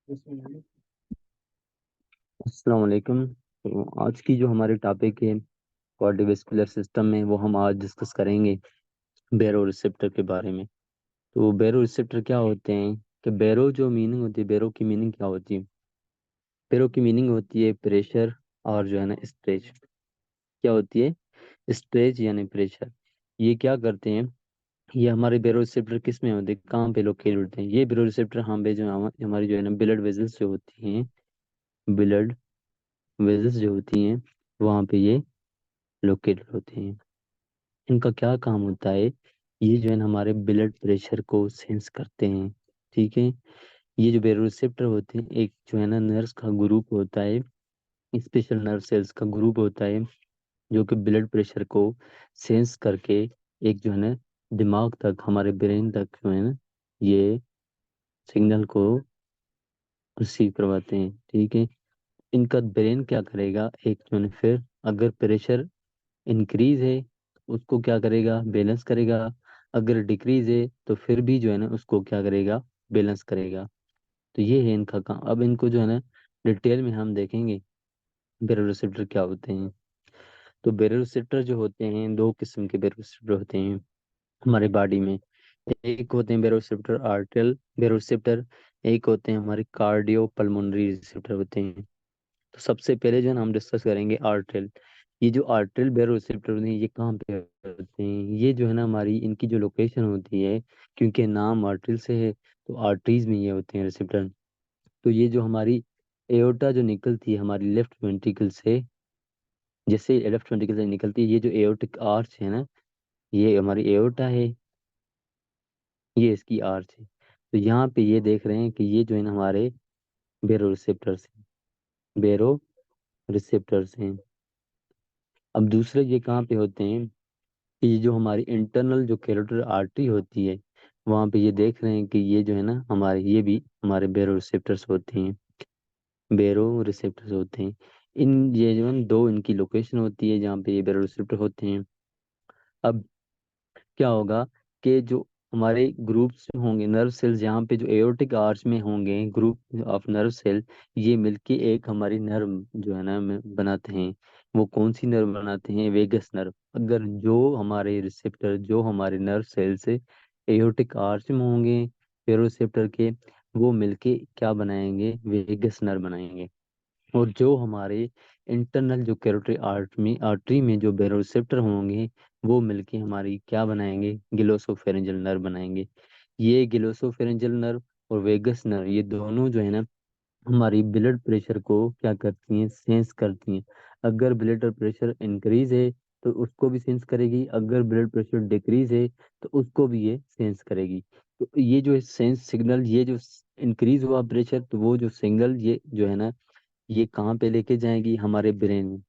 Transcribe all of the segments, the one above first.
अस्सलाम वालेकुम। तो आज की जो हमारी टॉपिक है कार्डियोवैस्कुलर सिस्टम में, वो हम आज डिस्कस करेंगे बैरो रिसेप्टर के बारे में। तो बैरो रिसेप्टर क्या होते हैं कि बैरो जो मीनिंग होती है, बैरो की मीनिंग क्या होती है? बैरो की मीनिंग होती है प्रेशर और जो है ना स्ट्रेच। क्या होती है? स्ट्रेच यानी प्रेशर। ये क्या करते हैं? ये हमारे बैरो रिसेप्टर किस में होते हैं, कहाँ पे लोकेट होते हैं? ये बैरो रिसेप्टर हम पे जो हमारी जो है ना ब्लड वेजल्स जो होती हैं, ब्लड वेजल्स जो होती हैं, वहाँ पे ये लोकेटेड होते हैं। इनका क्या काम होता है? ये जो है ना हमारे ब्लड प्रेशर को सेंस करते हैं। ठीक है। ये जो बेरोरिसेप्टर होते हैं, एक जो है ना नर्व्स का ग्रुप होता है, स्पेशल नर्व सेल्स का ग्रुप होता है, जो कि ब्लड प्रेशर को सेंस करके एक जो है ना दिमाग तक, हमारे ब्रेन तक जो है ना ये सिग्नल को रिसीव करवाते हैं। ठीक है। इनका ब्रेन क्या करेगा, एक जो है ना फिर अगर प्रेशर इंक्रीज है तो उसको क्या करेगा, बैलेंस करेगा। अगर डिक्रीज है तो फिर भी जो है ना उसको क्या करेगा, बैलेंस करेगा। तो ये है इनका काम। अब इनको जो है ना डिटेल में हम देखेंगे बेरोरिसेप्टर क्या होते हैं। तो बेरोरिसेप्टर जो होते हैं, दो किस्म के बेरोरिसेप्टर होते हैं हमारे बॉडी में। एक होते हैं बेरोरिसेप्टर आर्टरियल बेरोरिसेप्टर, एक होते हैं हमारे कार्डियो पल्मोनरी रिसेप्टर होते हैं। तो सबसे पहले जो है ना हम डिस्कस करेंगे आर्टरियल। ये जो आर्टरियल बैरोरिसेप्टर होते हैं, ये कहाँ पे होते हैं? ये जो है ना हमारी इनकी जो लोकेशन होती है, क्योंकि नाम आर्टरियल से है तो आर्टरीज में ये होते हैं रिसेप्टर। तो ये जो हमारी एओर्टा जो निकलती है हमारी लेफ्ट वेंट्रिकल से, जैसे लेफ्ट वेंट्रिकल से निकलती है, ये जो एओर्टिक आर्च है ना, ये हमारी एओर्टा है, ये इसकी आर्च है। तो यहाँ पे ये देख रहे हैं कि ये जो है ना हमारे बेरो रिसेप्टर्स हैं, बेरो रिसेप्टर्स हैं। अब दूसरे ये कहाँ पे होते हैं कि ये जो हमारी इंटरनल जो कैरोटिड आर्टरी होती है, वहाँ पे ये देख रहे हैं कि ये जो है ना हमारे, ये भी हमारे बेरो रिसेप्टर्स होते हैं, बेरो रिसेप्टर्स होते हैं। इन ये जो है ना दो इनकी लोकेशन होती है जहाँ पे ये बेरो रिसेप्टर होते हैं। अब क्या होगा कि जो हमारे ग्रुप्स होंगे नर्व सेल्स, यहाँ पे जो एओर्टिक आर्च में होंगे ग्रुप ऑफ नर्व सेल, ये मिलके एक हमारी नर्व जो है ना बनाते हैं। वो कौन सी नर्व बनाते हैं? Vagus nerve. अगर जो हमारे रिसेप्टर, जो हमारे नर्व सेल से एओर्टिक आर्च में होंगे पेरोरिसेप्टर के, वो मिलके क्या बनाएंगे? वेगस नर्व बनाएंगे। और जो हमारे इंटरनल जो कैरोटरी आर्टरी में जो बेरोरिसेप्टर होंगे, वो मिलके हमारी क्या बनाएंगे? ग्लोसोफेरेंजियल नर्व बनाएंगे। ये ग्लोसोफेरेंजियल नर्व और वेगस नर्व, ये दोनों जो है ना हमारी ब्लड प्रेशर को क्या करती हैं? सेंस करती हैं। अगर ब्लड प्रेशर इंक्रीज है तो उसको भी सेंस करेगी, अगर ब्लड प्रेशर डिक्रीज है तो उसको भी ये सेंस करेगी। तो ये जो सेंस सिग्नल, ये जो इंक्रीज हुआ प्रेशर, तो वो जो सिग्नल ये जो है ना, ये कहाँ पे लेके जाएंगी? हमारे ब्रेन में,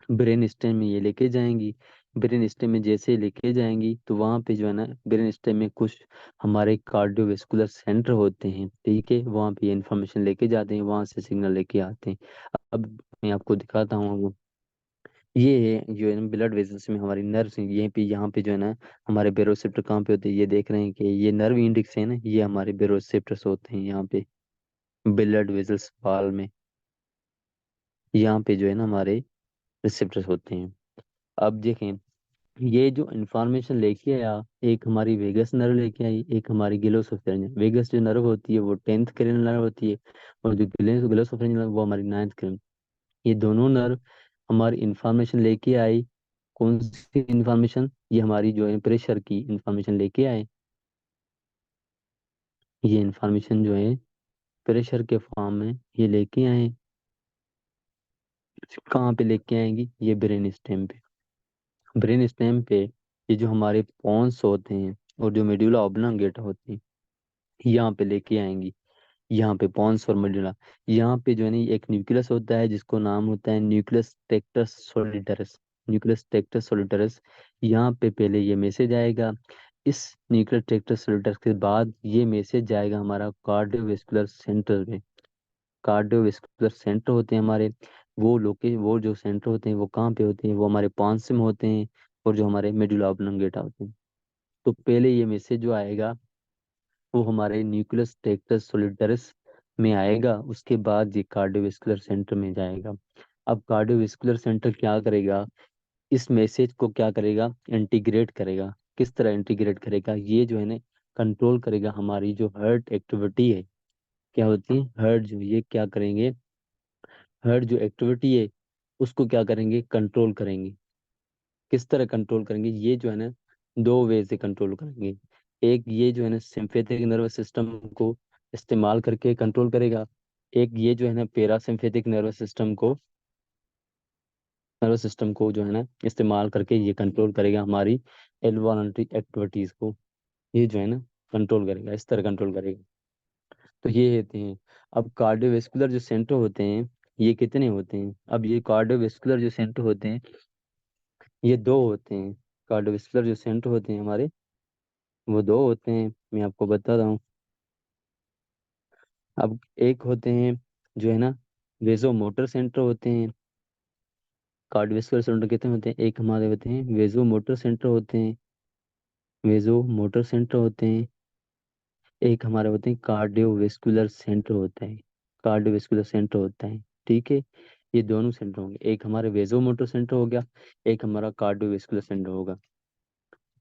ब्रेन स्टेम में ये लेके जाएंगी। ब्रेन स्टेम में जैसे लेके जाएंगी तो वहाँ पे जो है ना ब्रेन स्टेम में कुछ हमारे कार्डियोवेस्कुलर सेंटर होते हैं। ठीक है। वहाँ पे ये इंफॉर्मेशन लेके जाते हैं, वहाँ से सिग्नल लेके आते हैं। अब मैं आपको दिखाता हूँ वो। ये है जो है ना ब्लड वेसल्स में हमारी नर्व्स हैं, यहीं पे, यहाँ पे जो है ना हमारे बेरोसेप्टर कहाँ पे होते हैं? ये देख रहे हैं कि ये नर्व इंडेक्स है ना, ये हमारे बेरोसेप्टर्स होते हैं यहाँ पे ब्लड वेसल्स वाल में। यहाँ पे जो है ना हमारे रिसेप्टर्स होते हैं। अब देखें, ये जो इंफॉर्मेशन लेके आया, एक हमारी वेगस नर्व लेके आई, एक हमारी ग्लोसोफेरिंजियल। वेगस जो नर्व होती है वो 10th क्रेनियल नर्व होती है, और जो ग्लोसोफेरिंजियल वो हमारी 9th क्रेनियल। ये दोनों नर्व हमारी इंफॉर्मेशन लेके आई। कौन सी इंफॉर्मेशन? ये हमारी जो है प्रेशर की इंफॉर्मेशन लेके आए। ये इंफॉर्मेशन जो है प्रेशर के फॉर्म में ये लेके आए। कहाँ पे लेके आएंगी? ये ब्रेन स्टेम पे। ब्रेन स्टेम पे ये जो हमारे पॉन्स होते हैं और जो मेडुला ऑब्लोंगेटा होती है, यहाँ पे लेके आएंगी। यहाँ पे पॉन्स और मेडुला, यहाँ पे जो है ना एक न्यूक्लियस होता है जिसको नाम होता है न्यूक्लियस टेक्टस सॉलिटरस। न्यूक्लियस टेक्टस सॉलिटरस, यहाँ पे पहले ये मैसेज आएगा। इस न्यूक्लियस टेक्टस सॉलिटरस के बाद ये मैसेज जाएगा हमारा कार्डियोवेस्कुलर सेंटर में। कार्डियोवेस्कुलर सेंटर होते हैं हमारे, वो जो सेंटर होते हैं वो कहाँ पे होते हैं? वो हमारे पांच में होते हैं, और जो हमारे मेडुला ऑब्लोंगेटा होते हैं। तो पहले ये मैसेज जो आएगा वो हमारे न्यूक्लियस टेक्टस सॉलिटरस में आएगा, उसके बाद ये कार्डियोवैस्कुलर सेंटर में जाएगा। अब कार्डियोवैस्कुलर सेंटर क्या करेगा, इस मैसेज को क्या करेगा, इंटीग्रेट करेगा। किस तरह इंटीग्रेट करेगा, ये जो है ना कंट्रोल करेगा हमारी जो हार्ट एक्टिविटी है। क्या होती है हार्ट, जो ये क्या करेंगे, हार्ट जो एक्टिविटी है उसको क्या करेंगे, कंट्रोल करेंगे। किस तरह कंट्रोल करेंगे, ये जो है ना दो वे से कंट्रोल करेंगे। एक ये जो है ना सिंपैथिक नर्वस सिस्टम को इस्तेमाल करके कंट्रोल करेगा। एक ये जो है ना पैरासिम्पैथिक नर्वस सिस्टम को जो है ना इस्तेमाल करके ये कंट्रोल करेगा हमारी इनवॉलंटरी एक्टिविटीज को। ये जो है ना कंट्रोल करेगा, इस तरह कंट्रोल करेगा। तो ये होते हैं। अब कार्डियोवेस्कुलर जो सेंटर होते हैं, ये कितने होते हैं, अब ये कार्डियोवेस्कुलर जो सेंटर होते हैं ये दो होते हैं। कार्डियोवेस्कुलर जो सेंटर होते हैं हमारे, वो दो होते हैं, मैं आपको बता रहा हूँ। अब एक होते हैं जो है ना वेजो मोटर सेंटर होते हैं। कार्डियोवेस्कुलर सेंटर कितने होते हैं, एक हमारे होते हैं वेजो मोटर सेंटर होते हैं, वेजो मोटर सेंटर होते हैं। एक हमारे होते हैं कार्डियोवेस्कुलर सेंटर होता है, कार्डियोवेस्कुलर सेंटर होता है। ठीक है, ये दोनों सेंटर होंगे, एक हमारे वेजो मोटर सेंटर हो गया, एक हमारा कार्डियोवेस्कुलर सेंटर होगा।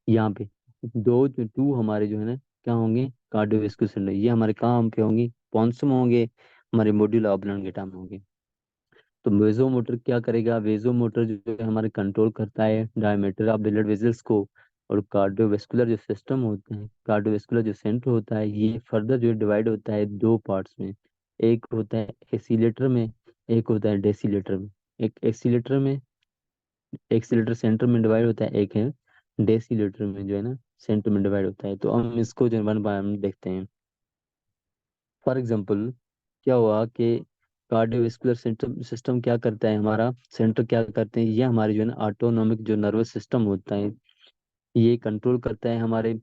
यहाँ पे दो जो टू हमारे जो है ना क्या होंगे, कार्डियोवेस्कुलर सेंटर, ये हमारे काम पे होंगे, पॉन्सम होंगे, हमारे मोड्यूल ऑब्लोंगेटा में होंगे। तो वेजो मोटर क्या करेगा, वेजो मोटर जो है हमारे कंट्रोल करता है डायमीटर ऑफ ब्लड वेजल्स को। और कार्डियोवेस्कुलर जो सिस्टम होते हैं, कार्डियोवेस्कुलर जो सेंटर होता है, ये फर्दर जो डिवाइड होता है दो पार्ट्स में। एक होता है एसीलेटर में, एक होता है डेसीलेटर में। एक एक्सीलेटर में, एक्सीलेटर सेंटर में डिवाइड होता है, एक है डेसीलेटर में जो है ना सेंटर में डिवाइड होता है। तो हम इसको जो वन बाय वन देखते हैं। फॉर एग्जाम्पल क्या हुआ कि कार्डियोवेस्कुलर सिस्टम सिस्टम क्या करता है, हमारा सेंटर क्या करते हैं, ये हमारे जो है ना ऑटोनोमिक जो नर्वस सिस्टम होता है, ये कंट्रोल करता है हमारे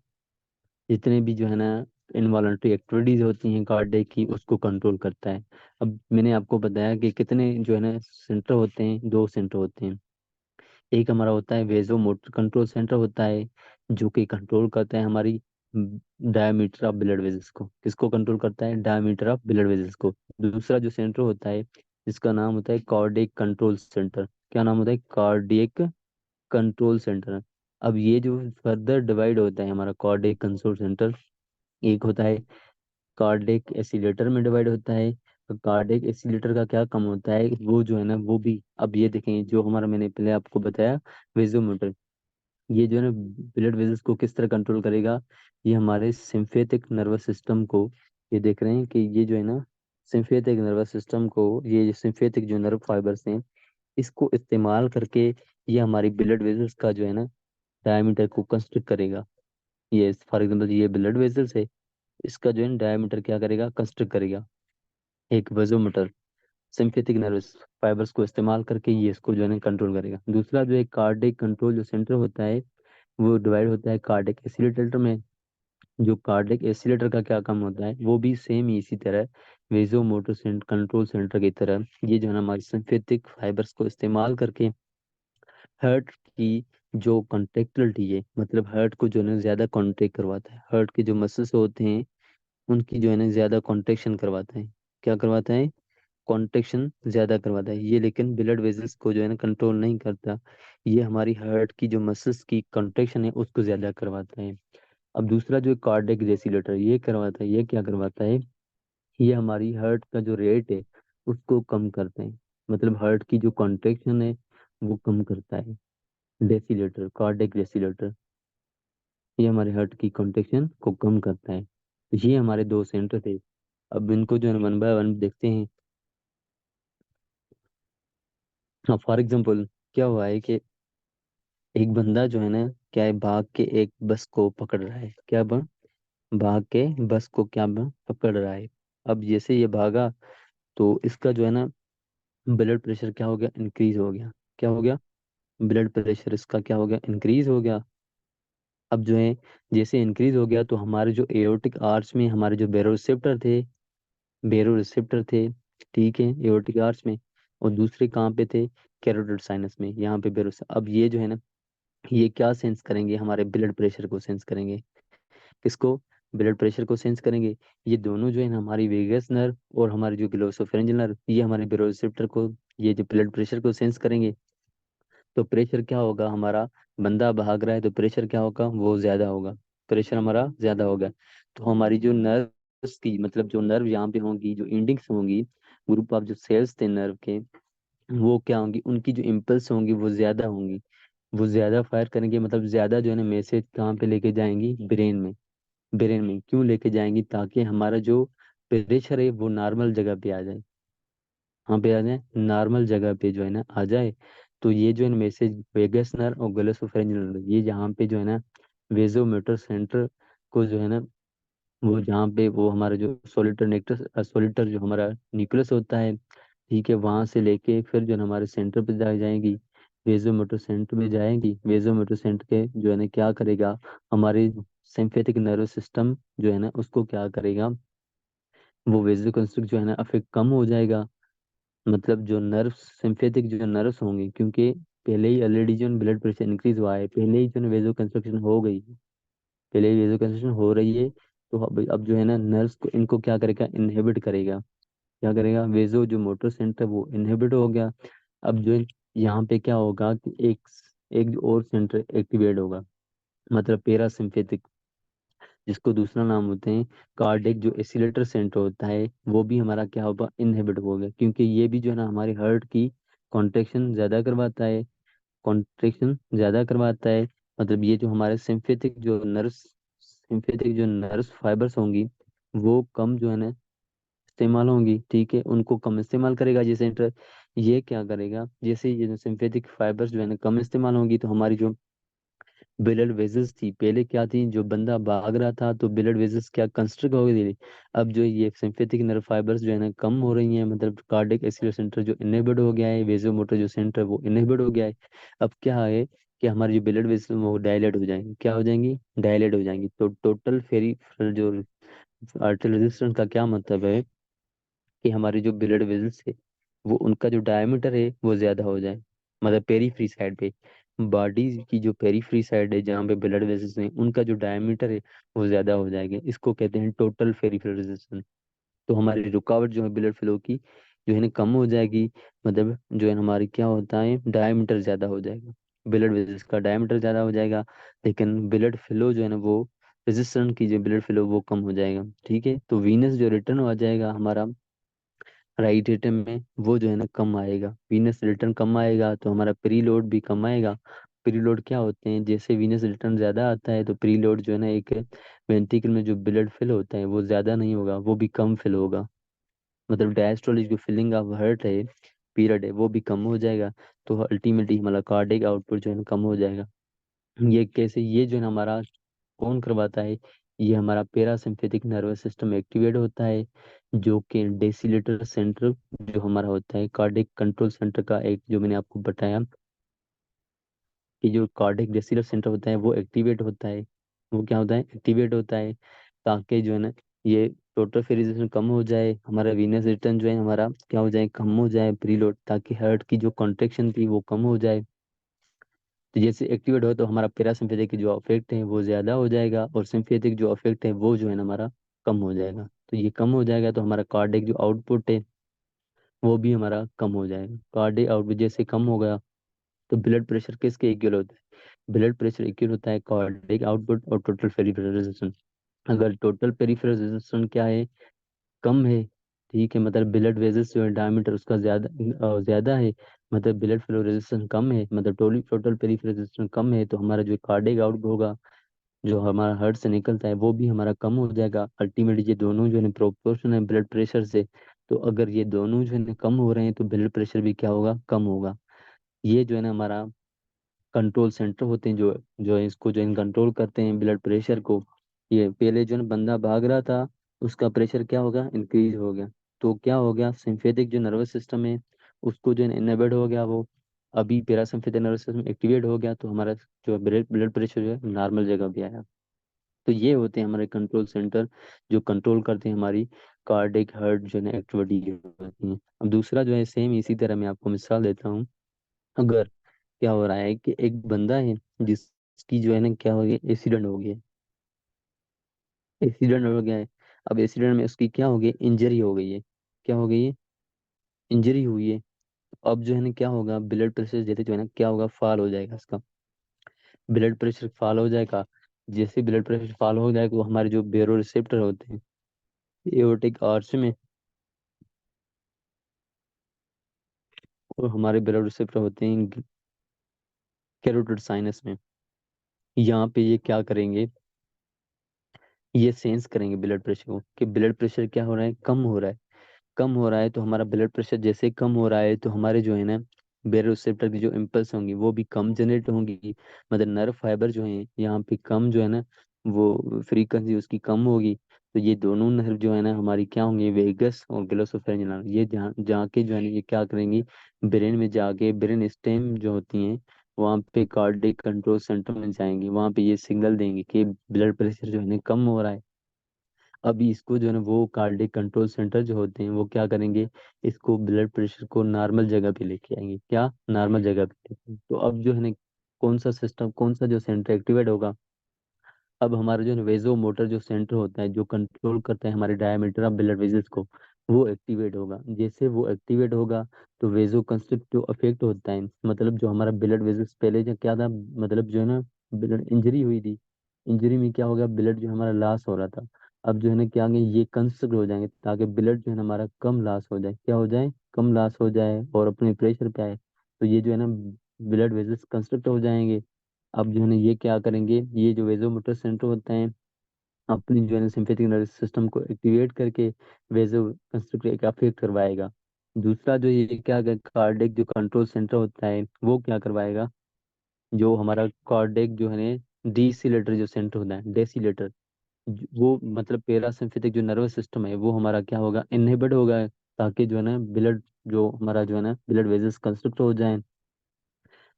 जितने भी जो है ना इनवॉलंटरी एक्टिविटीज होती हैं कार्डियक की, उसको कंट्रोल करता है। अब मैंने आपको बताया कि कितने जो है ना सेंटर होते हैं, दो सेंटर होते हैं। एक हमारा होता है वेजो मोटर कंट्रोल सेंटर होता है, जो कि कंट्रोल करता है हमारी डायमीटर ऑफ ब्लड वेजल्स को। किसको कंट्रोल करता है, डायमीटर ऑफ ब्लड वेजल्स को। दूसरा जो सेंटर होता है जिसका नाम होता है कार्डियक कंट्रोल सेंटर। क्या नाम होता है, कार्डियक कंट्रोल सेंटर। अब ये जो फर्दर डिवाइड होता है हमारा कार्डियक कंट्रोल सेंटर, एक होता है कार्डियक एसिलेटर में डिवाइड होता है। तो कार्डियक एसिलेटर का क्या काम होता है, वो जो है ना वो भी, अब ये देखें जो हमारा मैंने पहले आपको बताया वेजोमोटर, ये जो है ना ब्लड वेजल्स को किस तरह कंट्रोल करेगा, ये हमारे सिम्फेटिक नर्वस सिस्टम को, ये देख रहे हैं कि ये जो है ना सिम्फेटिक नर्वस सिस्टम को, ये सिम्फेटिक जो नर्व फाइबर्स हैं इसको इस्तेमाल करके ये हमारी ब्लड वेजल्स का जो है ना डायमीटर को कंस्ट्रक्ट करेगा। ये फॉर एग्जांपल ये ब्लड वेजल्स है, इसका जो है डायमीटर क्या करेगा, कंस्ट्रक्ट करेगा। एक वेजोमीटर सिंपैथिक नर्वस फाइबर्स को इस्तेमाल करके ये इसको जो है ना कंट्रोल करेगा। दूसरा जो है कार्डियक कंट्रोल जो सेंटर होता है, वो डिवाइड होता है कार्डियक एसिलेटर में। जो कार्डियक एसिलेटर का क्या काम होता है, वो भी सेम ही इसी तरह वेजो मोटर कंट्रोल सेंटर की तरह, ये जो है ना हमारी सिंपैथिक फाइबर्स को इस्तेमाल करके हार्ट की जो कॉन्ट्रेक्टिलिटी है, मतलब हार्ट को जो है ना ज्यादा कॉन्ट्रैक्ट करवाता है, हार्ट के जो मसल्स होते हैं उनकी जो है ना ज्यादा कॉन्ट्रेक्शन करवाता है। क्या करवाता है, कॉन्ट्रेक्शन ज्यादा करवाता है ये, लेकिन ब्लड वेजल्स को जो है ना कंट्रोल नहीं करता। ये हमारी हार्ट की जो मसल्स की कॉन्ट्रेक्शन है उसको ज्यादा करवाता है। अब दूसरा जो कार्डियक रेसिलेटर ये करवाता है, ये क्या करवाता है, ये हमारी हार्ट का जो रेट है उसको कम करते हैं, मतलब हार्ट की जो कॉन्ट्रेक्शन है वो कम करता है। डेसीलेटर, कार्डियक डेसीलेटर, ये हमारे हार्ट की कॉन्ट्रेक्शन को कम करता है। तो ये हमारे दो सेंटर थे। अब इनको जो है वन बाय वन देखते हैं। हाँ, फॉर एग्जाम्पल क्या हुआ है कि एक बंदा जो है ना क्या है, भाग के एक बस को पकड़ रहा है, भाग के बस को पकड़ रहा है। अब जैसे ये भागा तो इसका जो है ना ब्लड प्रेशर क्या हो गया, इंक्रीज हो गया। क्या हो गया, ब्लड प्रेशर इसका क्या हो गया, इंक्रीज हो गया। अब जो है जैसे इंक्रीज हो गया तो हमारे जो एओर्टिक आर्च में हमारे जो बेरो रिसेप्टर थे, ठीक है, एओर्टिक आर्च में। और दूसरे कहाँ पे थे, कैरोटिड साइनस में, यहाँ पे बेरो। अब ये जो है ना ये क्या सेंस करेंगे, हमारे ब्लड प्रेशर को सेंस करेंगे। किसको, ब्लड प्रेशर को सेंस करेंगे। ये दोनों जो है ना हमारी वेगस नर्व और हमारे जो ग्लोसोफेरेंजियल नर्व, ये हमारे बेरोसिप्टर को, ये जो ब्लड प्रेशर को सेंस करेंगे। तो प्रेशर क्या होगा हमारा, बंदा भाग रहा है तो प्रेशर क्या होगा, वो ज्यादा होगा, प्रेशर हमारा ज्यादा होगा। तो हमारी जो नर्व्स की, मतलब जो नर्व यहाँ पे होंगी, जो इंडिक्स होंगी, ग्रुप ऑफ जो सेल्स थे नर्व के, वो क्या होंगी, उनकी जो इम्पल्स होंगी वो ज्यादा होंगी, वो ज्यादा फायर करेंगे, मतलब ज्यादा जो है ना मैसेज कहाँ पे लेके जाएंगी, ब्रेन में। ब्रेन में क्यों लेके जाएंगी, ताकि हमारा जो प्रेशर है वो नॉर्मल जगह पे आ जाए, वहाँ पे आ जाए, नॉर्मल जगह पे जो है ना आ जाए। तो ये जो है ना मैसेज वेगस नर्व और ग्लोसोफेरेंजियल नर्व, ये जहाँ पे जो है ना वेजोमोटर सेंटर को जो है ना, वो जहाँ पे वो हमारा जो सोलिटर नेक्टस सोलिटर जो हमारा न्यूक्लियस होता है, ठीक है, वहां से लेके फिर जो है ना हमारे सेंटर पे जाएगी, वेजोमोटर सेंटर में जाएगी। वेजोमोटर सेंटर के जो है ना क्या करेगा, हमारे सिंपैथिक नर्वस सिस्टम जो है ना उसको क्या करेगा, वो वेजो कंस्ट्रिक्ट जो है ना अफेक्ट कम हो जाएगा। मतलब जो नर्व, सिंपैथिक जो नर्व्स होंगे, क्योंकि पहले ही ऑलरेडी जो ब्लड प्रेशर इंक्रीज हुआ है, पहले ही जो वेजो कंस्ट्रक्शन हो गई है, पहले ही वेजो कंस्ट्रक्शन हो रही है। तो अब जो है ना नर्व्स को, इनको क्या करेगा, इनहिबिट करेगा। क्या करेगा, वेजो जो मोटर सेंटर वो इनहिबिट हो गया। अब जो यहाँ पे क्या होगा कि एक जो और सेंटर एक्टिवेट होगा, मतलब पैरासिम्पेथिक, जिसको दूसरा नाम होते हैं कार्डिक जो एसिलेटर सेंटर होता है, वो भी हमारा क्या होगा, इनहिबिट हो गया, क्योंकि ये भी जो है ना हमारे हार्ट की कॉन्ट्रेक्शन ज्यादा करवाता है, कॉन्ट्रेक्शन ज्यादा करवाता है। मतलब ये जो हमारे सिंपैथिक जो नर्व्स फाइबर्स होंगी, वो कम जो है ना इस्तेमाल होंगी, ठीक है, उनको कम इस्तेमाल करेगा ये सेंटर। ये क्या करेगा, जैसे ये जो सिंपैथिक फाइबर्स जो है ना कम इस्तेमाल होंगी, तो हमारी जो ब्लड वेजल्स थी, पहले क्या थी, जो बंदा भाग रहा था तो ब्लड वेजल्स क्या कंस्ट्रक्ट हो गई थी। अब जो ये सिंपैथिक नर्व फाइबर्स जो है ना कम हो रही हैं, मतलब कार्डिक एक्सिलरी सेंटर जो इनहिबिट हो गया है, वेजोमोटर जो सेंटर वो इनहिबिट हो गया है। अब क्या है कि हमारी जो ब्लड वेजल वो डायलेट हो जाएंगी, क्या हो जाएंगी, डायलेट हो जाएंगी। तो टोटल फेरी जो आर्टरी रेजिस्टेंस का क्या मतलब है, कि हमारी जो ब्लड वेजल्स है, वो उनका जो डायमीटर है वो ज्यादा हो जाए, मतलब पेरीफ्री साइड पे, बॉडी की जो पेरीफ्री साइड है जहाँ पे ब्लड वेसल्स हैं, उनका जो डायमीटर है वो ज्यादा हो जाएगा। इसको कहते हैं टोटल पेरिफेरल रेजिस्टेंस। तो हमारी रुकावट जो है ब्लड फ्लो की, जो है ना कम हो जाएगी। मतलब जो है ना हमारी क्या होता है, डायमीटर ज्यादा हो जाएगा, ब्लड वेसल्स का डायमीटर ज्यादा हो जाएगा, लेकिन ब्लड फ्लो जो है ना वो, रेजिस्टेंस की जो ब्लड फ्लो वो कम हो जाएगा, ठीक है। तो वीनस जो रिटर्न हो जाएगा हमारा राइट एटम में, वो जो है ना कम आएगा, वीनस रिटर्न कम आएगा, तो हमारा प्री लोड भी कम आएगा। प्री लोड क्या होते हैं, जैसे वीनस रिटर्न ज्यादा आता है तो प्री लोड जो है ना एक वेंट्रिकल में जो ब्लड फिल होता है वो ज्यादा नहीं होगा, वो भी कम फिल होगा। मतलब डायस्टोलिक जो फिलिंग ऑफ हार्ट है, पीरियड है, वो भी कम हो जाएगा। तो अल्टीमेटली हमारा कार्डिक आउटपुट जो है ना कम हो जाएगा। ये कैसे, ये जो है ना हमारा कौन करवाता है, ये हमारा पैरासिम्पैथिक नर्वस सिस्टम एक्टिवेट होता है, जो कि डेसीलेटर सेंटर जो हमारा होता है, कार्डिक कंट्रोल सेंटर का एक, जो मैंने आपको बताया कि जो कार्डिक डेसीलेटर सेंटर होता है वो एक्टिवेट होता है। वो क्या होता है, एक्टिवेट होता है, ताकि जो है ना ये टोटल फेरिजेशन कम हो जाए, हमारा वीनस रिटर्न जो है हमारा क्या हो जाए, कम हो जाए प्रीलोड, ताकि हार्ट की जो कॉन्ट्रेक्शन थी वो कम हो जाए। तो जैसे एक्टिवेट हो तो हमारा पैरासिम्पैथिक जो अफेक्ट है वो ज्यादा हो जाएगा, और सिम्पैथिक जो अफेक्ट है वो जो है ना हमारा कम हो जाएगा। तो ये कम हो जाएगा तो हमारा कार्डिक जो आउटपुट है वो भी हमारा कम हो जाएगा। कार्डिक आउटपुट जैसे कम हो गया, तो ब्लड प्रेशर किसके इक्वल होता है, ब्लड प्रेशर इक्वल होता है कार्डिक आउटपुट और टोटल पेरिफेरल रेजिस्टेंस। अगर टोटल पेरिफेरल रेजिस्टेंस क्या है, कम है, ठीक है, मतलब ब्लड वेजल्स जो है डायमीटर उसका ज्यादा है, मतलब ब्लड फ्लो रेजिस्टेंस कम है, मतलब टोटल टोटल पेरिफेरल रेजिस्टेंस कम है, तो हमारा जो कार्डिक आउटपुट होगा, जो हमारा हार्ट से निकलता है, वो भी हमारा कम हो जाएगा। अल्टीमेटली ये दोनों जो है प्रोपोर्शन है ब्लड प्रेशर से। तो अगर ये दोनों जो है कम हो रहे हैं तो ब्लड प्रेशर भी क्या होगा, कम होगा। ये जो है ना हमारा कंट्रोल सेंटर होते हैं, जो जो इसको जो कंट्रोल करते हैं ब्लड प्रेशर को। ये पहले जो है ना बंदा भाग रहा था, उसका प्रेशर क्या होगा, इंक्रीज हो गया। तो क्या हो गया, सिंपैथिक जो नर्वस सिस्टम है उसको जो है इनहिबिट हो गया वो, अभी पैरासिम्पैथिक नर्वस सिस्टम एक्टिवेट हो गया, तो हमारा जो ब्लड ब्लड प्रेशर जो है नॉर्मल जगह पे आया। तो ये होते हैं हमारे कंट्रोल सेंटर, जो कंट्रोल करते हैं हमारी कार्डिक हार्ट जो है ना एक्टिविटी होती है। अब दूसरा जो है सेम इसी तरह मैं आपको मिसाल देता हूँ। अगर क्या हो रहा है कि एक बंदा है जिसकी जो है ना क्या हो गया, एक्सीडेंट हो गया, एक्सीडेंट हो गया है। अब एक्सीडेंट में उसकी क्या हो गई, इंजरी हो गई है। क्या हो गई है, इंजरी हुई है। अब जो है ना क्या होगा, ब्लड प्रेशर जैसे जो है ना क्या होगा, फॉल हो जाएगा इसका। ब्लड प्रेशर फॉल हो जाएगा। जैसे ब्लड प्रेशर फॉल हो जाएगा, वो हमारे जो बेरो रिसेप्टर होते हैं एओर्टिक आर्च में, और हमारे ब्लड रिसेप्टर होते हैं कैरोटिड साइनस में। यहाँ पे ये क्या करेंगे, ये सेंस करेंगे ब्लड प्रेशर को कि ब्लड प्रेशर क्या हो रहा है, कम हो रहा है। कम हो रहा है तो हमारा ब्लड प्रेशर जैसे कम हो रहा है तो हमारे जो है ना बेरोसेप्टर की जो इम्पल्स होंगी वो भी कम जनरेट होंगी। मतलब नर्व फाइबर जो है यहाँ पे कम जो है ना, वो फ्रीक्वेंसी उसकी कम होगी। तो ये दोनों नर्व जो है ना हमारी क्या होंगे, वेगस और ग्लोसोफेरेंजियल, ये जहाँ जाके जो है ना ये क्या करेंगी, ब्रेन में जाके ब्रेन स्टेम जो होती हैं वहाँ पे कार्डियक कंट्रोल सेंटर में जाएंगी, वहाँ पे ये सिग्नल देंगे कि ब्लड प्रेशर जो है ना कम हो रहा है। अभी इसको जो है ना वो कार्डियक कंट्रोल सेंटर जो होते हैं वो क्या करेंगे, इसको ब्लड प्रेशर को नॉर्मल जगह पे लेके आएंगे। क्या, नॉर्मल जगह पे लेके आएंगे। तो अब जो है ना कौन सा सिस्टम, कौन सा जो सेंटर एक्टिवेट होगा, अब हमारा जो वेजो मोटर जो सेंटर होता है जो कंट्रोल करता है हमारे डायमीटर ऑफ ब्लड वेजल्स को, वो एक्टिवेट होगा। जैसे वो एक्टिवेट होगा तो वेजो कंस्ट्रिक्ट जो अफेक्ट होता है, मतलब जो हमारा ब्लड वेजल्स पहले जो क्या था, मतलब जो है ना ब्लड इंजरी हुई थी, इंजरी में क्या हो गया, ब्लड जो हमारा लॉस हो रहा था। अब जो है ना क्या होंगे, ये कंस्ट्रक्ट हो जाएंगे ताकि ब्लड जो है ना हमारा कम लॉस हो जाए, क्या हो जाए, कम लॉस हो जाए और अपने प्रेशर पे आए। तो ये जो है ना ब्लड वेजल्स कंस्ट्रक्ट हो जाएंगे। अब जो है ना ये क्या करेंगे, ये जो वेजोमोटर सेंटर होता है अपनी जो है ना सिंपैथिक नर्वस सिस्टम को एक्टिवेट करके वेजो कंस्ट्रक्ट का अफेक्ट करवाएगा। दूसरा जो ये क्या कार्डियक जो कंट्रोल सेंटर होता है वो क्या करवाएगा, जो हमारा कार्डियक जो है ना डीसिलेटर जो सेंटर होता है, डेसीलेटर, वो मतलब पैरासिम्पैथिक जो नर्वस सिस्टम है वो हमारा क्या होगा, इनहिबिट होगा, ताकि जो है ना ब्लड जो हमारा जो है ना ब्लड वेजल्स कंस्ट्रक्ट हो जाए।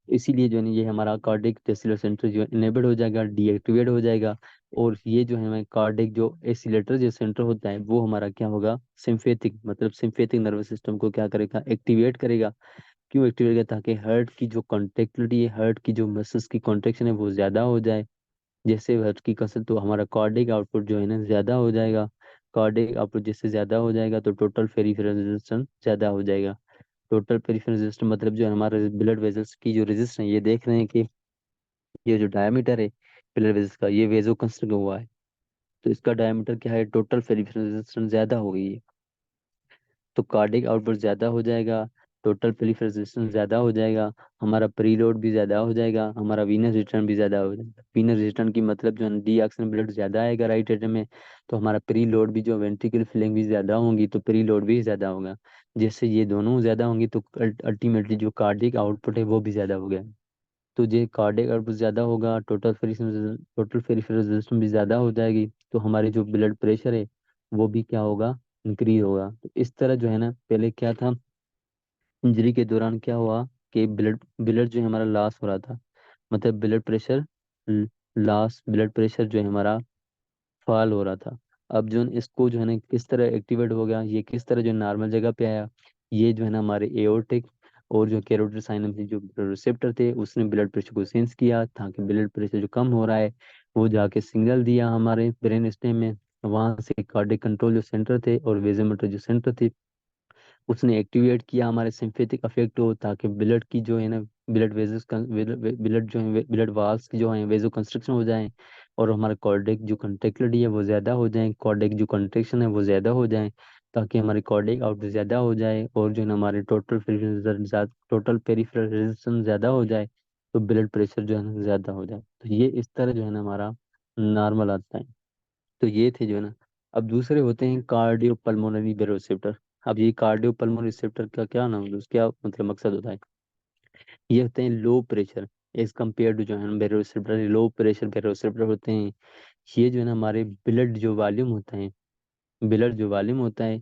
इसीलिए जो है ना ये हमारा कार्डिक टेस्टिलर सेंटर जो है इनेबल हो जाएगा, डीएक्टिवेट हो जाएगा। और ये जो है हमारे कार्डिक जो एसिलेटर जो सेंटर होता है वो हमारा क्या होगा, सिम्फेथिक, मतलब सिम्फेथिक नर्वस सिस्टम को क्या करेगा, एक्टिवेट करेगा। क्यों एक्टिवेट करेगा, ताकि हार्ट की जो कॉन्ट्रेक्टिलिटी है, हार्ट की जो मसल्स की कॉन्ट्रेक्शन है वो ज्यादा हो जाए। जैसे हार्ट की कसरत तो हमारा कार्डिक आउटपुट जो है ना ज्यादा हो जाएगा। कार्डिक आउटपुट जिससे ज्यादा हो जाएगा तो टोटल पेरिफेरल रेजिस्टेंस ज्यादा हो जाएगा। टोटल पेरिफेरल रेजिस्टेंस मतलब जो है हमारे ब्लड वेजल्स की जो रेजिस्टेंस है, ये देख रहे हैं कि ये जो डायमीटर है ब्लड वेजल्स का, ये वेजो कंस्ट्रक्ट हुआ है। तो इसका डायमीटर क्या है, टोटल पेरिफेरल रेजिस्टेंस ज्यादा हो गई है। तो कार्डिक आउटपुट ज्यादा हो जाएगा, टोटल पेरिफेरल रेजिस्टेंस ज्यादा हो जाएगा, हमारा प्रीलोड भी ज्यादा हो जाएगा, हमारा वीनस रिटर्न भी ज्यादा हो जाएगा। वीनस रिटर्न की मतलब जो है डी ऑक्सीजन ब्लड ज्यादा आएगा राइट एट्रियम में, तो हमारा प्री लोड भी जो वेंट्रिकल फिलिंग भी ज्यादा होंगी तो प्री लोड भी ज्यादा होगा। जैसे ये दोनों ज्यादा होंगी तो अल्टीमेटली जो कार्डिक आउटपुट है वो भी ज्यादा हो गया। तो ये कार्डियक आउटपुट ज्यादा होगा, टोटल पेरिफेरल रेजिस्टेंस भी ज्यादा हो जाएगी, तो हमारे जो ब्लड प्रेशर है वो भी क्या होगा, इंक्रीज होगा। तो इस तरह जो है ना पहले क्या था, इंजरी के दौरान क्या हुआ कि ब्लड ब्लड जो है हमारा लॉस हो रहा था, मतलब blood pressure loss, blood pressure जो है हमारा फॉल हो रहा था। अब जो है इसको जो है ना किस तरह एक्टिवेट हो गया, ये किस तरह जो नॉर्मल जगह पे आया, ये जो है ना हमारे एओर्टिक और जो कैरोटिड साइनस में जो रिसेप्टर थे उसने ब्लड प्रेशर को सेंस किया, ताकि ब्लड प्रेशर जो कम हो रहा है वो जाके सिग्नल दिया हमारे ब्रेन स्टेम में। वहां से कार्डियक कंट्रोल जो सेंटर थे और वेजोमीटर जो सेंटर थे उसने एक्टिवेट किया हमारे सिंपैथिक अफेक्ट हो, ताकि ब्लड की जो है ना ब्लड वेजस ब्लड जो है ब्लड वाल्स की जो है वेजो कंस्ट्रक्शन हो जाए, और हमारा कार्डियक जो कंट्रेक्टिलिटी है वो ज़्यादा हो जाए, कार्डियक जो कंट्रेक्शन है वो ज़्यादा हो जाए, ताकि हमारी कार्डियक आउटपुट ज़्यादा हो जाए और जो है ना हमारे टोटल पेरिफेरल रेजिस्टेंस ज़्यादा हो जाए, तो ब्लड प्रेशर जो है ना ज़्यादा हो जाए। तो ये इस तरह जो है ना हमारा नॉर्मल आता है। तो ये थे जो है ना। अब दूसरे होते हैं कार्डियो पल्मोनरी बेरोसिप्टर। अब ये कार्डियो पल्मोनरी रिसेप्टर का क्या नाम है, क्या मतलब मकसद होता है, ये होते हैं low pressure as compare to जो है बेरोसिप्टर, लो प्रेशर बेरोसिप्टर होते हैं। ये जो है ना हमारे ब्लड जो वॉल्यूम होता है, ब्लड जो वॉल्यूम होता है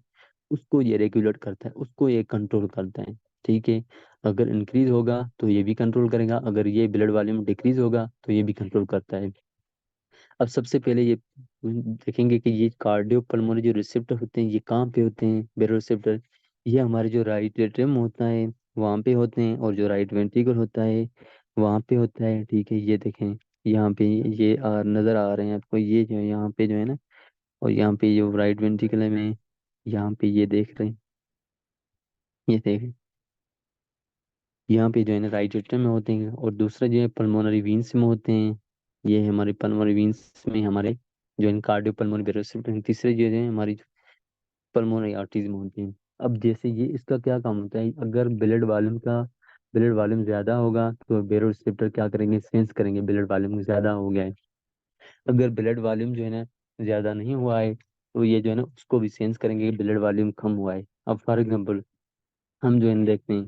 उसको ये रेगुलेट करता है, उसको ये कंट्रोल करता है। ठीक है, अगर इंक्रीज होगा तो ये भी कंट्रोल करेगा, अगर ये ब्लड वॉल्यूम डिक्रीज होगा तो ये भी कंट्रोल करता है। अब सबसे पहले ये देखेंगे कि ये कार्डियो पल्मोनरी जो रिसेप्टर होते हैं ये कहाँ पे होते हैं, बेरो रिसेप्टर, ये हमारे जो राइट एट्रियम होता है वहाँ पे होते हैं, और जो राइट वेंट्रिकल होता है वहाँ पे होता है। ठीक है, ये देखें यहाँ पे ये नज़र आ रहे हैं आपको, ये जो है यहाँ पे जो है ना और यहाँ पे जो राइट वेंट्रिकल में, यहाँ पे ये देख रहे हैं, ये देख, यहाँ पे जो है ना राइट एट्रियम में होते हैं, और दूसरा जो है पल्मोनरी वीन्स में होते हैं। ये है हमारे पल्मोनरी वीन्स में हमारे जो है कार्डियो पल्मोनरी बेरोसिप्टर हैं। तीसरे जो है हमारी पल्मोनरी आर्टरीज में होती हैं। अब जैसे ये इसका क्या काम होता है, अगर ब्लड वॉल्यूम ज्यादा होगा तो बेरोसिप्टर क्या करेंगे, सेंस करेंगे ब्लड वॉल्यूम ज्यादा हो गया है। अगर ब्लड वॉल्यूम जो है ना ज्यादा नहीं हुआ है तो ये जो है ना उसको भी सेंस करेंगे कि ब्लड वॉल्यूम कम हुआ है। अब फॉर एग्जाम्पल हम जो है ना देखते हैं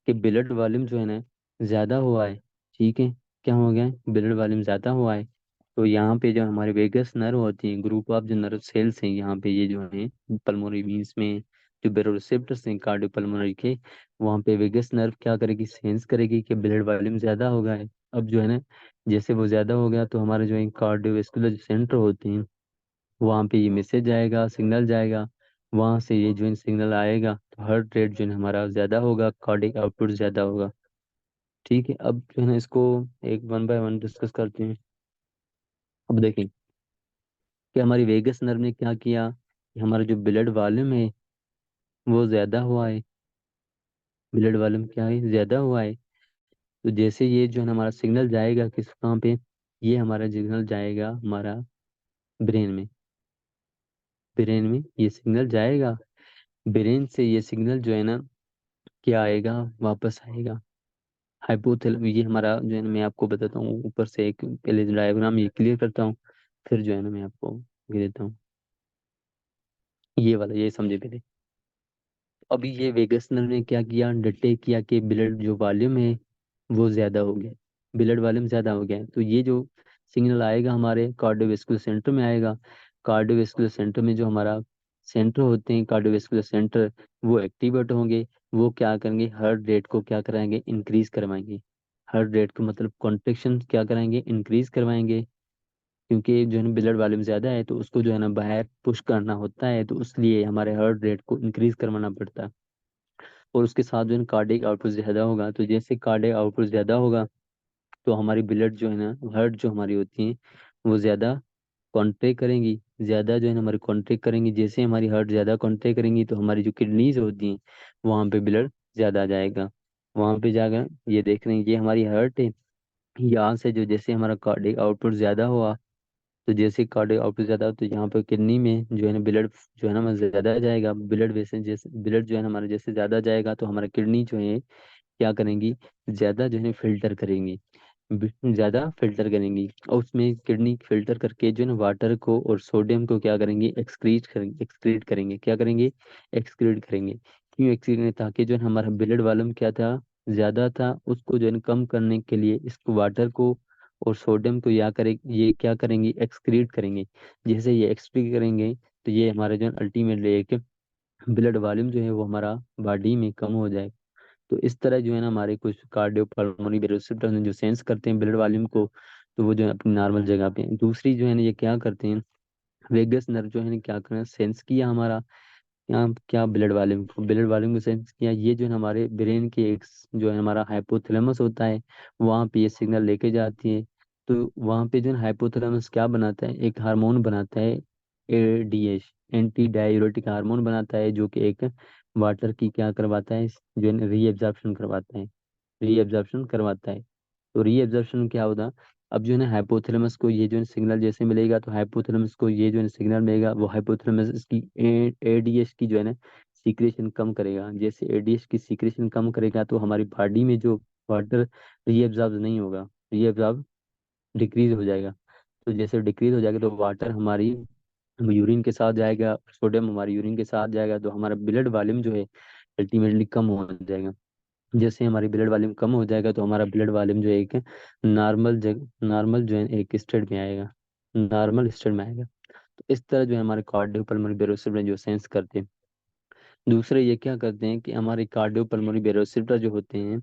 कि ब्लड वॉल्यूम जो है ना ज्यादा हुआ है, ठीक है, क्या हो गया है, ब्लड वॉल्यूम ज्यादा हुआ है। तो यहाँ पे जो हमारे वेगस नर्व होती हैं, ग्रुप ऑफ जो नर्व सेल्स हैं यहाँ पे, ये जो है पल्मोनरी वीन्स में जो बेरोरिसेप्टर्स हैं कार्डियो पल्मोनरी के, वहाँ पे वेगस नर्व क्या करेगी, सेंस करेगी कि ब्लड वॉल्यूम ज्यादा हो गया है। अब जो है ना जैसे वो ज्यादा हो गया तो हमारे जो है कार्डियोवेस्कुलर सेंटर होते हैं, वहाँ पे ये मैसेज जाएगा, सिग्नल जाएगा, वहाँ से ये जो है सिग्नल आएगा तो हार्ट रेट जो है हमारा ज़्यादा होगा, कार्डिक आउटपुट ज़्यादा होगा। ठीक है, अब जो है ना इसको एक वन बाय वन डिस्कस करते हैं। अब देखें कि हमारी वेगस नर्व ने क्या किया कि हमारा जो ब्लड वॉल्यूम है वो ज़्यादा हुआ है। ब्लड वॉल्यूम क्या है, ज़्यादा हुआ है। तो जैसे ये जो है ना हमारा सिग्नल जाएगा किस कहाँ पे, ये हमारा सिग्नल जाएगा हमारा ब्रेन में। ब्रेन में ये सिग्नल जाएगा, ब्रेन से ये सिग्नल जो है ना क्या आएगा, वापस आएगा हाइपोथैलेमस। ये हमारा जो है ना मैं आपको बताता हूँ ऊपर से एक पहले डायग्राम ये क्लियर करता हूँ, फिर जो है ना मैं आपको ये देता हूँ। ये वाला ये समझे पहले। अभी ये वेगस नर्व ने क्या किया, डिटेक्ट किया कि ब्लड जो वॉल्यूम है वो ज्यादा हो गया, ब्लड वॉल्यूम ज्यादा हो गया है। तो ये जो सिग्नल आएगा हमारे कार्डियोवेस्कुलर सेंटर में आएगा। कार्डियोवेस्कुलर सेंटर में जो हमारा सेंटर होते हैं कार्डियोवेस्कुलर सेंटर, वो एक्टिवेट होंगे। वो क्या करेंगे, हार्ट रेट को क्या कराएंगे, इंक्रीज करवाएंगे। हार्ट रेट को मतलब कॉन्ट्रेक्शन क्या कराएंगे, इंक्रीज करवाएंगे। क्योंकि जो है ना ब्लड वॉल्यूम ज्यादा है तो उसको जो है ना बाहर पुश करना होता है, तो इसलिए हमारे हार्ट रेट को इंक्रीज करवाना पड़ता है। और उसके साथ जो है कार्डियक आउटपुट ज्यादा होगा, तो जैसे कार्डियक आउटपुट ज्यादा होगा तो हमारी ब्लड जो है ना, हार्ट जो हमारी होती है वो ज्यादा कॉन्ट्रैक्ट करेंगी, ज्यादा जो है ना हमारी कॉन्ट्रैक्ट करेंगी। जैसे हमारी हार्ट ज्यादा कॉन्ट्रैक्ट करेंगी तो हमारी जो किडनीज होती हैं वहाँ पे ब्लड ज्यादा आ जाएगा, वहाँ पे जाकर ये देख रहे हैं ये हमारी हार्ट है। यहाँ से जो जैसे हमारा कार्डियक आउटपुट ज्यादा हुआ, तो जैसे कार्डियक आउटपुट ज्यादा हो तो यहाँ पे किडनी में जो है ना ब्लड जो है ना हमारा ज्यादा आ जाएगा। ब्लड वैसे जैसे ब्लड जो है ना हमारा जैसे ज्यादा जाएगा तो हमारा किडनी जो है क्या करेंगी, ज्यादा जो है फिल्टर करेंगी, ज्यादा फिल्टर करेंगी। और उसमें किडनी फिल्टर करके जो है ना वाटर को और सोडियम को क्या करेंगे, एक्सक्रीट करेंगे। क्या करेंगे, एक्सक्रीट करेंगे। क्यों एक्सक्रीट करेंगे, ताकि जो है हमारा ब्लड वॉल्यूम क्या था, ज्यादा था, उसको जो है ना कम करने के लिए इसको वाटर को और सोडियम को या करे ये क्या करेंगे, एक्सक्रीट करेंगे। जैसे ये एक्सक्रीट करेंगे तो ये हमारे जो अल्टीमेटली एक ब्लड वॉल्यूम जो है वो हमारा बॉडी में कम हो जाए। तो इस तरह जो है ना हमारे कुछ कार्डियो पल्मोनरी बेरोसिप्टर्स हैं जो सेंस करते हैं ब्लड वॉल्यूम को, तो वो जो है अपनी नॉर्मल जगह पे हैं। दूसरी जो है ना ये क्या करते हैं, वेगस नर्व जो है ना क्या करना, सेंस किया हमारा यहाँ क्या ब्लड वॉल्यूम को सेंस किया। ये जो है ना हमारे ब्रेन के एक जो है हमारा हाइपोथैलेमस होता है, वहाँ पे ये सिग्नल लेके जाती है। तो वहाँ पे जो है हाइपोथैलेमस क्या बनाता है, एक हार्मोन बनाता है, एडीएच, एंटी डाययूरेटिक हार्मोन बनाता है, जो कि एक वाटर की क्या करवाता है, जो है रीएब्जॉर्प्शन करवाता है, रीएब्जॉर्प्शन करवाता है। तो रीएब्जॉर्प्शन क्या होता, अब जो है ना हाइपोथैलेमस को ये जो है सिग्नल जैसे मिलेगा तो हाइपोथैलेमस को ये जो है सिग्नल मिलेगा, वो हाइपोथैलेमस इसकी एडीएच की जो है ना सीक्रेशन कम करेगा। जैसे एडीएच की सीक्रेशन कम करेगा तो हमारी बॉडी में जो वाटर रीएब्जॉर्ब नहीं होगा, रीएब्जॉर्ब डिक्रीज हो जाएगा। तो जैसे डिक्रीज हो जाएगा तो वाटर हमारी यूरिन के साथ जाएगा, सोडियम हमारी यूरिन के साथ जाएगा, तो हमारा ब्लड वॉल्यूम जो है अल्टीमेटली कम हो जाएगा। जैसे हमारी ब्लड वॉल्यूम कम हो जाएगा तो हमारा ब्लड वॉल्यूम जो है एक नॉर्मल जो है एक स्टेट में आएगा, नॉर्मल स्टेट में आएगा। तो इस तरह जो है हमारे कार्डियोपल्मोनरी बेरोसिप्टर जो सेंस करते हैं। दूसरे ये क्या करते हैं कि हमारे कार्डियोपल्मोनरी बेरोसिप्टर जो होते हैं,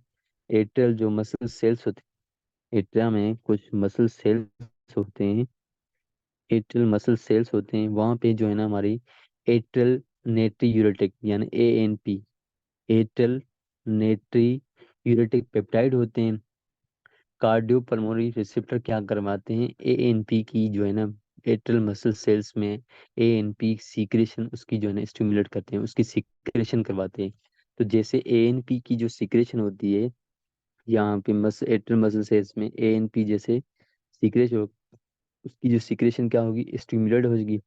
एट्रियल जो मसल सेल्स होते हैं, एट्रिया में कुछ मसल सेल्स होते हैं, एट्रियल मसल सेल्स होते हैं, वहाँ पे जो है ना हमारी एट्रियल नेट्रीयूरेटिक यानी एएनपी, एट्रियल नेट्रीयूरेटिक पेप्टाइड होते हैं। कार्डियो पल्मोनरी रिसेप्टर क्या करवाते हैं, एएनपी की जो है ना एट्रल मसल सेल्स में ANP सीक्रेशन उसकी जो है ना स्टिमुलेट करते हैं, उसकी सीक्रेशन करवाते हैं। तो जैसे ANP की जो सीक्रेशन होती है यहाँ पे एट्रल मसल सेल्स में, ANP जैसे सीक्रेशन हो, उसकी जो सीक्रेशन क्या होगी, स्टिमुलेट होगी।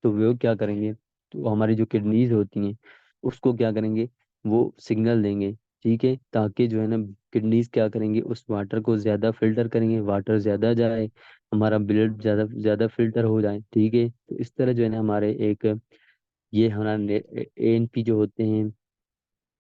तो वो क्या करेंगे, तो हमारी जो किडनीज होती हैं उसको क्या करेंगे, वो सिग्नल देंगे, ठीक है, ताकि जो है ना किडनीज क्या करेंगे, उस वाटर को ज्यादा फिल्टर करेंगे, वाटर ज्यादा जाए, हमारा ब्लड ज्यादा ज्यादा फिल्टर हो जाए, ठीक है। तो इस तरह जो है ना हमारे एक ये हमारा ANP जो होते हैं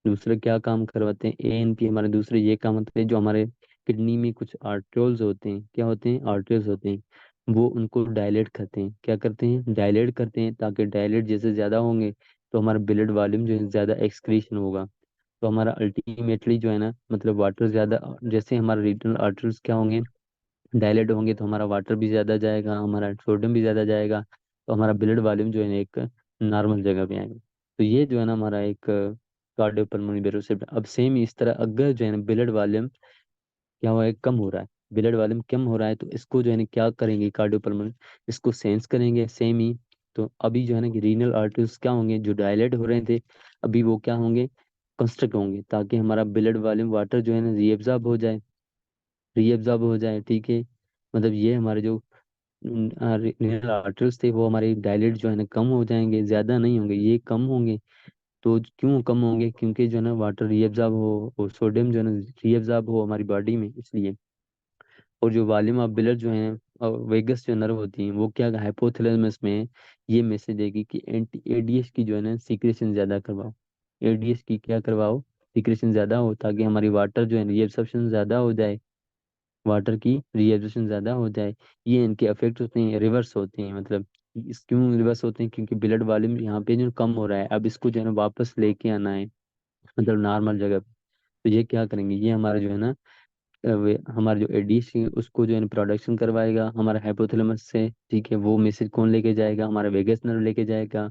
दूसरे क्या काम करवाते हैं, ANP हमारे दूसरे ये काम होते हैं, जो हमारे किडनी में कुछ आर्ट्रियोल्स होते हैं, क्या होते हैं, आर्ट्रियोल्स होते हैं, वो उनको डायलेट करते हैं, क्या करते हैं, डायलेट करते हैं, ताकि डायलेट जैसे ज्यादा होंगे तो हमारा ब्लड वॉल्यूम जो है ज्यादा एक्सक्रीशन होगा। तो हमारा अल्टीमेटली जो है ना मतलब वाटर ज्यादा, जैसे हमारे रीनल आर्टरीज क्या होंगे, डायलेट होंगे, तो हमारा वाटर भी ज़्यादा जाएगा, हमारा सोडियम भी ज़्यादा जाएगा, तो हमारा ब्लड वॉल्यूम जो है ना एक नॉर्मल जगह पे आएगा। तो ये जो है ना हमारा एक कार्डियोपल्मोनरी बेरोसिस। अब सेम इस तरह अगर जो है ना ब्लड वॉल्यूम क्या हुआ है, कम हो रहा है, ब्लड वॉल्यूम कम हो रहा है, तो इसको जो है ना क्या करेंगे कार्डियोपल्मोनरी, इसको सेंस करेंगे सेम ही। तो अभी जो है ना कि रीनल आर्टरीज क्या होंगे, जो डायलेट हो रहे थे अभी वो क्या होंगे, कंस्ट्रक्ट होंगे, ताकि हमारा ब्लड वॉल्यूम वाटर जो है ना रीएब्जॉर्ब हो जाए, रीएब्जॉर्ब हो जाए, ठीक है। मतलब ये हमारे जो रिनल आर्टरीज थे वो हमारे डायलेट जो है ना कम हो जाएंगे, ज्यादा नहीं होंगे, ये कम होंगे। तो क्यों कम होंगे, क्योंकि जो है ना वाटर रीअब्जॉर्ब हो और सोडियम जो है ना रीअब्जॉर्ब हो हमारी बॉडी में, इसलिए। और जो वॉल्यूम ऑफ ब्लड जो है वेगस जो नर्व होती है वो क्या हाइपोथैलेमस में ये मैसेज देगी कि एंटी ADH की जो है ना सीक्रेशन ज्यादा करवाओ, ADH की क्या करवाओ, सीक्रेशन ज्यादा हो, ताकि हमारी वाटर जो है रिएब्सॉर्प्शन ज्यादा हो जाए, वाटर की रिएब्जॉर्प्शन ज्यादा हो जाए। ये इनके इफेक्ट होते हैं, रिवर्स होते हैं, मतलब इस क्यों रिवर्स होते हैं, क्योंकि ब्लड वॉल्यूम यहाँ पे जो कम हो रहा है, अब इसको जो है ना वापस लेके आना है, मतलब नॉर्मल जगह पे। तो ये क्या करेंगे, ये हमारा जो है ना वे हमारा जो एडिश है उसको जो है प्रोडक्शन करवाएगा हमारा हाइपोथैलेमस से, ठीक है। वो मैसेज कौन लेके जाएगा, हमारा वेगस नर्व लेके जाएगा,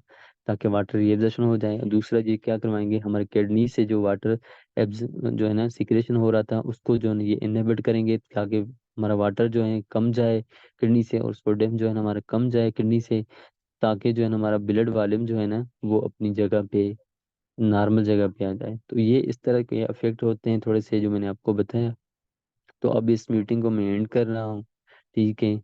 ताकि वाटर रिएब्जॉर्प्शन हो जाए। और दूसरा ये क्या करवाएंगे, हमारे किडनी से जो वाटर एब्ज जो है ना सिक्रेशन हो रहा था उसको जो है ना ये इनहिबिट करेंगे, ताकि हमारा वाटर जो है कम जाए किडनी से, और सोडियम जो है ना हमारा कम जाए किडनी से, ताकि जो है ना हमारा ब्लड वॉल्यूम जो है ना वो अपनी जगह पे नॉर्मल जगह पे आ जाए। तो ये इस तरह के इफेक्ट होते हैं थोड़े से जो मैंने आपको बताया। तो अब इस मीटिंग को मैं एंड कर रहा हूँ, ठीक है।